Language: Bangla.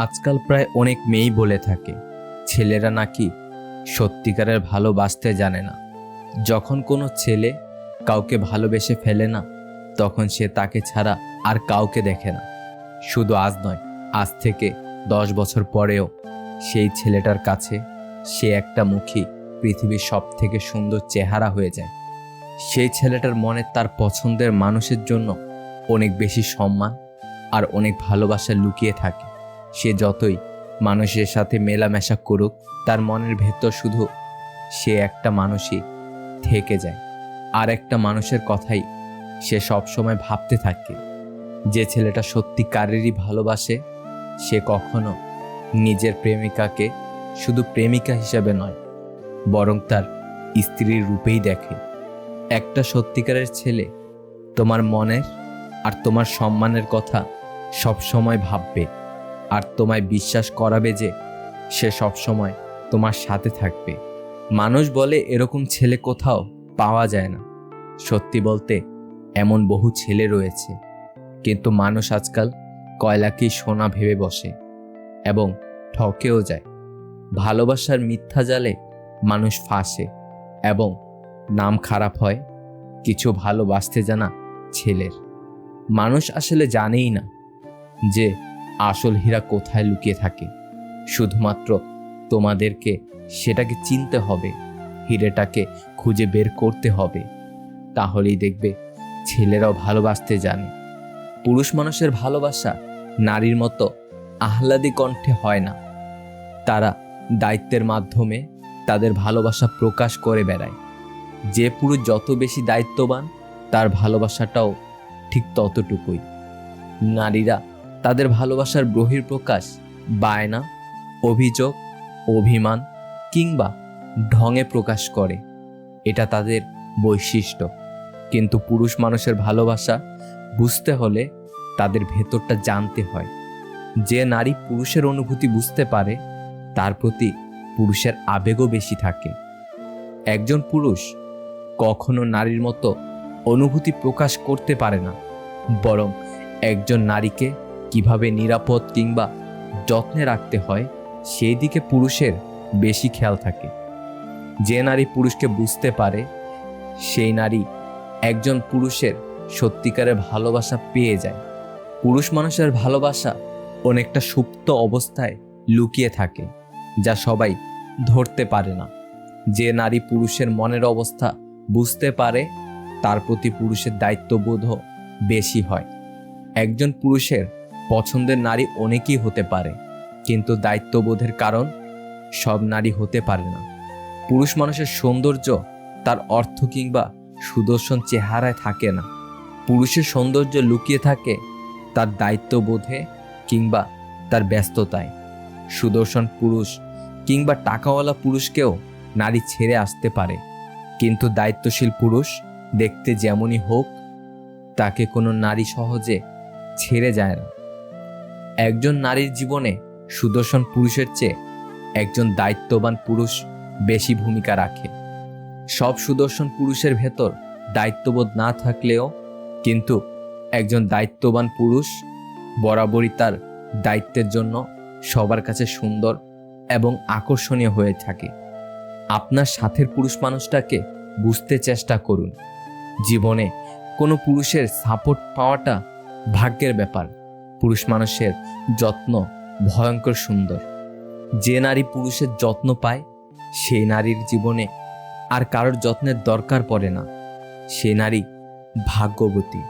আজকাল প্রায় অনেক মেয়েই বলে থাকে ছেলেরা নাকি সত্যিকারের ভালোবাসতে জানে না। যখন কোনো ছেলে কাউকে ভালোবেসে ফেলে না, তখন সে তাকে ছাড়া আর কাউকে দেখে না। শুধু আজ নয়, আজ থেকে 10 বছর পরেও সেই ছেলেটার কাছে সে একটা মুখী পৃথিবীর সব থেকে সুন্দর চেহারা হয়ে যায়। সেই ছেলেটার মনে তার পছন্দের মানুষের জন্য অনেক বেশি সম্মান আর অনেক ভালোবাসা লুকিয়ে থাকে। সে যতই মানুষের সাথে মেলামেশা করুক, তার মনের ভেতর শুধু সে একটা মানুষই থেকে যায়। আর একটা মানুষের কথাই সে সবসময় ভাবতে থাকে। যে ছেলেটা সত্যিকারেরই ভালোবাসে, সে কখনো নিজের প্রেমিকাকে শুধু প্রেমিকা হিসাবে নয়, বরং তার স্ত্রীর রূপেই দেখে। একটা সত্যিকারের ছেলে তোমার মনের আর তোমার সম্মানের কথা সব সময় ভাববে, আর তোমায় বিশ্বাস করাবে যে সে সব সময় তোমার সাথে থাকবে। মানুষ বলে এরকম ছেলে কোথাও পাওয়া যায় না। সত্যি বলতে এমন বহু ছেলে রয়েছে, কিন্তু মানুষ আজকাল কয়লাকেই সোনা ভেবে বসে এবং ঠকেও যায়। ভালোবাসার মিথ্যা জালে মানুষ ফাঁসে এবং নাম খারাপ হয় কিছু ভালোবাসতে জানা ছেলের। মানুষ আসলে জানেই না যে আসল হীরা কোথায় লুকিয়ে থাকে। শুধুমাত্র তোমাদেরকে সেটাকে চিনতে হবে, হীরেটাকে খুঁজে বের করতে হবে। তাহলেই দেখবে ছেলেরাও ভালোবাসতে জানে। পুরুষ মানুষের ভালোবাসা নারীর মতো আহ্লাদী কণ্ঠে হয় না। তারা দায়িত্বের মাধ্যমে তাদের ভালোবাসা প্রকাশ করে বেড়ায়। যে পুরুষ যত বেশি দায়িত্ববান, তার ভালোবাসাটাও ঠিক ততটুকুই। নারীরা তাদের ভালোবাসার বহিঃপ্রকাশ বায়না, অভিযোগ, অভিমান কিংবা ঢঙে প্রকাশ করে। এটা তাদের বৈশিষ্ট্য। কিন্তু পুরুষ মানুষের ভালোবাসা বুঝতে হলে তাদের ভেতরটা জানতে হয়। যে নারী পুরুষের অনুভূতি বুঝতে পারে, তার প্রতি পুরুষের আবেগও বেশি থাকে। একজন পুরুষ কখনো নারীর মতো অনুভূতি প্রকাশ করতে পারে না, বরং একজন নারীকে কিভাবে নিরাপদ কিংবা যত্নে রাখতে হয় সেই দিকে পুরুষের বেশি খেয়াল থাকে। যে নারী পুরুষকে বুঝতে পারে, সেই নারী একজন পুরুষের সত্যিকারের ভালোবাসা পেয়ে যায়। পুরুষ মানুষের ভালোবাসা অনেকটা সুপ্ত অবস্থায় লুকিয়ে থাকে, যা সবাই ধরতে পারে না। যে নারী পুরুষের মনের অবস্থা বুঝতে পারে, তার প্রতি পুরুষের দায়িত্ববোধও বেশি হয়। একজন পুরুষের পছন্দের নারী অনেকেই হতে পারে, কিন্তু দায়িত্ববোধের কারণ সব নারী হতে পারে না। পুরুষ মানুষের সৌন্দর্য তার অর্থ কিংবা সুদর্শন চেহারায় থাকে না। পুরুষের সৌন্দর্য লুকিয়ে থাকে তার দায়িত্ববোধে কিংবা তার ব্যস্ততায়। সুদর্শন পুরুষ কিংবা টাকাওয়ালা পুরুষকেও নারী ছেড়ে আসতে পারে, কিন্তু দায়িত্বশীল পুরুষ দেখতে যেমনই হোক, তাকে কোনো নারী সহজে ছেড়ে যায় না। একজন নারীর জীবনে সুদর্শন পুরুষের চেয়ে একজন দায়িত্ববান পুরুষ বেশি ভূমিকা রাখে। সব সুদর্শন পুরুষের ভেতর দায়িত্ববোধ না থাকলেও কিন্তু একজন দায়িত্ববান পুরুষ বরাবরই তার দায়িত্বের জন্য সবার কাছে সুন্দর এবং আকর্ষণীয় হয়ে থাকে। আপনার সাথের পুরুষ মানুষটাকে বুঝতে চেষ্টা করুন। জীবনে কোনো পুরুষের সাপোর্ট পাওয়াটা ভাগ্যের ব্যাপার। পুরুষ মানুষের যত্ন ভয়ঙ্কর সুন্দর। যে নারী পুরুষের যত্ন পায়, সেই নারীর জীবনে আর কারোর যত্নের দরকার পড়ে না। সে নারী ভাগ্যবতী।